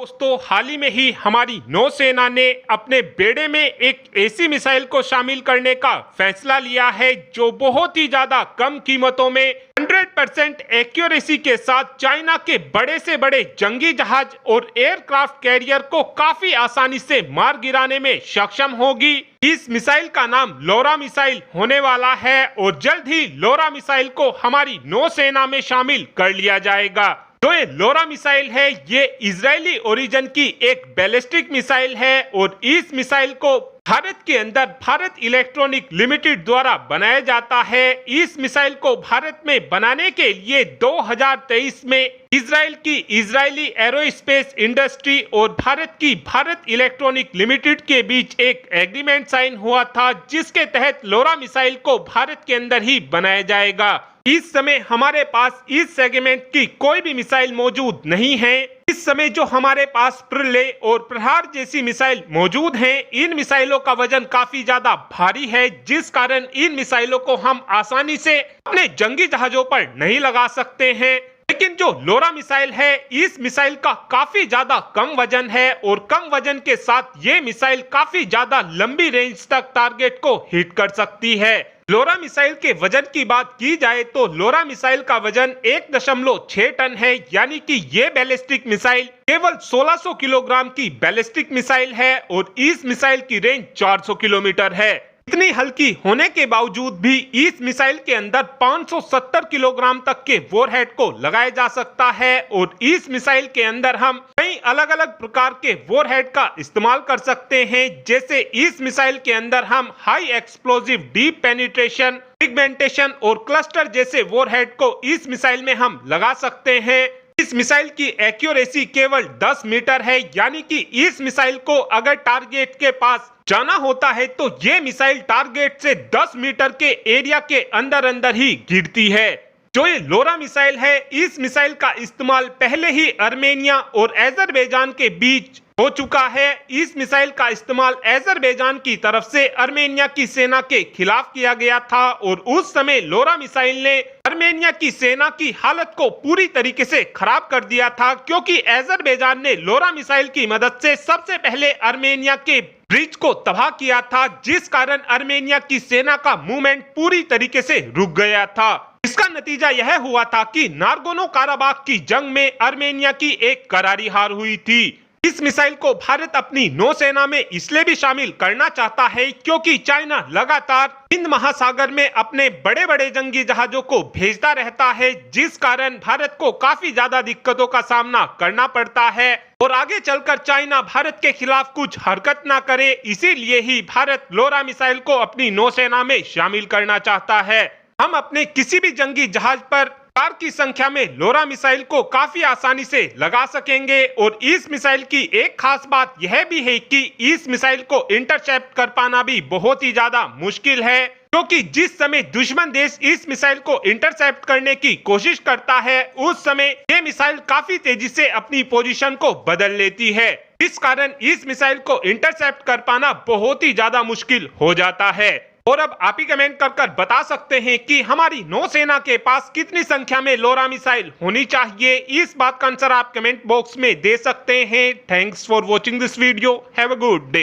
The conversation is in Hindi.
दोस्तों, हाल ही में ही हमारी नौसेना ने अपने बेड़े में एक ऐसी मिसाइल को शामिल करने का फैसला लिया है जो बहुत ही ज्यादा कम कीमतों में 100% एक्यूरेसी के साथ चाइना के बड़े से बड़े जंगी जहाज और एयरक्राफ्ट कैरियर को काफी आसानी से मार गिराने में सक्षम होगी। इस मिसाइल का नाम लोरा मिसाइल होने वाला है और जल्द ही लोरा मिसाइल को हमारी नौसेना में शामिल कर लिया जाएगा। जो ये लोरा मिसाइल है, ये इजरायली ओरिजिन की एक बैलिस्टिक मिसाइल है और इस मिसाइल को भारत के अंदर भारत इलेक्ट्रॉनिक लिमिटेड द्वारा बनाया जाता है। इस मिसाइल को भारत में बनाने के लिए 2023 में इजराइल की इजरायली एरोस्पेस इंडस्ट्री और भारत की भारत इलेक्ट्रॉनिक लिमिटेड के बीच एक एग्रीमेंट साइन हुआ था, जिसके तहत लोरा मिसाइल को भारत के अंदर ही बनाया जाएगा। इस समय हमारे पास इस सेगमेंट की कोई भी मिसाइल मौजूद नहीं है। इस समय जो हमारे पास प्रलय और प्रहार जैसी मिसाइल मौजूद हैं, इन मिसाइलों का वजन काफी ज्यादा भारी है, जिस कारण इन मिसाइलों को हम आसानी से अपने जंगी जहाजों पर नहीं लगा सकते हैं। लेकिन जो लोरा मिसाइल है, इस मिसाइल का काफी ज्यादा कम वजन है और कम वजन के साथ ये मिसाइल काफी ज्यादा लंबी रेंज तक टारगेट को हिट कर सकती है। लोरा मिसाइल के वजन की बात की जाए तो लोरा मिसाइल का वजन 1.6 टन है, यानी कि ये बैलिस्टिक मिसाइल केवल 1600 किलोग्राम की बैलिस्टिक मिसाइल है और इस मिसाइल की रेंज 400 किलोमीटर है। इतनी हल्की होने के बावजूद भी इस मिसाइल के अंदर 570 किलोग्राम तक के वॉरहेड को लगाया जा सकता है और इस मिसाइल के अंदर हम कई अलग अलग प्रकार के वॉरहेड का इस्तेमाल कर सकते हैं। जैसे इस मिसाइल के अंदर हम high explosive deep penetration, pigmentation और क्लस्टर जैसे वॉरहेड को इस मिसाइल में हम लगा सकते हैं। इस मिसाइल की एक्यूरेसी केवल 10 मीटर है, यानी कि इस मिसाइल को अगर टारगेट के पास जाना होता है तो ये मिसाइल टारगेट से 10 मीटर के एरिया के अंदर अंदर ही गिरती है। जो ये लोरा मिसाइल है, इस मिसाइल का इस्तेमाल पहले ही आर्मेनिया और अजरबैजान के बीच हो चुका है। इस मिसाइल का इस्तेमाल अजरबैजान की तरफ से आर्मेनिया की सेना के खिलाफ किया गया था और उस समय लोरा मिसाइल ने आर्मेनिया की सेना की हालत को पूरी तरीके से खराब कर दिया था, क्योंकि अजरबैजान ने लोरा मिसाइल की मदद से सबसे पहले आर्मेनिया के ब्रिज को तबाह किया था, जिस कारण आर्मेनिया की सेना का मूवमेंट पूरी तरीके से रुक गया था। इसका नतीजा यह हुआ था कि नागोर्नो काराबाख की जंग में आर्मेनिया की एक करारी हार हुई थी। इस मिसाइल को भारत अपनी नौसेना में इसलिए भी शामिल करना चाहता है क्योंकि चाइना लगातार हिंद महासागर में अपने बड़े बड़े जंगी जहाजों को भेजता रहता है, जिस कारण भारत को काफी ज्यादा दिक्कतों का सामना करना पड़ता है और आगे चलकर चाइना भारत के खिलाफ कुछ हरकत ना करे। इसीलिए ही भारत लोरा मिसाइल को अपनी नौसेना में शामिल करना चाहता है। हम अपने किसी भी जंगी जहाज पर 4 की संख्या में लोरा मिसाइल को काफी आसानी से लगा सकेंगे और इस मिसाइल की एक खास बात यह भी है कि इस मिसाइल को इंटरसेप्ट कर पाना भी बहुत ही ज्यादा मुश्किल है, क्योंकि जिस समय दुश्मन देश इस मिसाइल को इंटरसेप्ट करने की कोशिश करता है, उस समय ये मिसाइल काफी तेजी से अपनी पोजीशन को बदल लेती है। इस कारण इस मिसाइल को इंटरसेप्ट कर पाना बहुत ही ज्यादा मुश्किल हो जाता है। और अब आप ही कमेंट कर बता सकते हैं कि हमारी नौसेना के पास कितनी संख्या में लोरा मिसाइल होनी चाहिए। इस बात का आंसर आप कमेंट बॉक्स में दे सकते हैं। Thanks for watching this video. Have a good day.